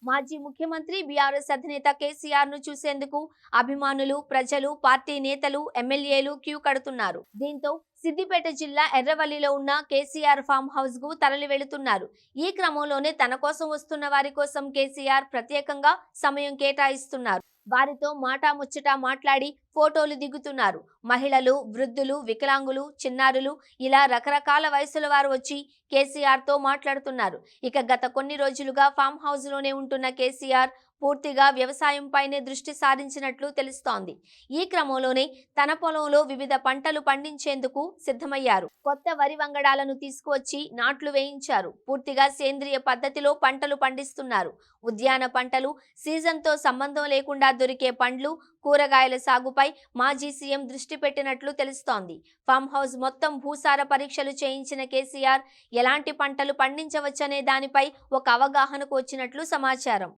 మాజీ ముఖ్యమంత్రి బీఆర్ఎస్ అధినేత కేసీఆర్ ను చూసేందుకు అభిమానులు, ప్రజలు, పార్టీ నేతలు, ఎమ్మెల్యేలు క్యూ కడుతున్నారు. దీంతో సిద్దిపేట జిల్లా ఎర్రవల్లిలో ఉన్న కేసీఆర్ ఫామ్ హౌస్ కు తరలి వెళుతున్నారు. ఈ క్రమంలోనే తన కోసం వస్తున్న వారి కోసం కేసీఆర్ ప్రత్యేకంగా సమయం కేటాయిస్తున్నారు. వారితో మాటాముచ్చట మాట్లాడి ఫోటోలు దిగుతున్నారు. మహిళలు, వృద్ధులు, వికలాంగులు, చిన్నారులు ఇలా రకరకాల వయసుల వారు వచ్చి కేసీఆర్ తో మాట్లాడుతున్నారు. ఇక గత కొన్ని రోజులుగా ఫామ్ హౌస్ లోనే ఉంటున్న కేసీఆర్ పూర్తిగా వ్యవసాయంపైనే దృష్టి సారించినట్లు తెలుస్తోంది. ఈ క్రమంలోనే తన పొలంలో వివిధ పంటలు పండించేందుకు సిద్ధమయ్యారు. కొత్త వరి వంగడాలను తీసుకువచ్చి నాట్లు వేయించారు. పూర్తిగా సేంద్రియ పద్ధతిలో పంటలు పండిస్తున్నారు. ఉద్యాన పంటలు, సీజన్తో సంబంధం లేకుండా దొరికే పండ్లు, కూరగాయల సాగుపై మాజీ సీఎం దృష్టి పెట్టినట్లు తెలుస్తోంది. ఫామ్ హౌస్ మొత్తం భూసార పరీక్షలు చేయించిన కేసీఆర్ ఎలాంటి పంటలు పండించవచ్చనే దానిపై ఒక అవగాహనకు వచ్చినట్లు సమాచారం.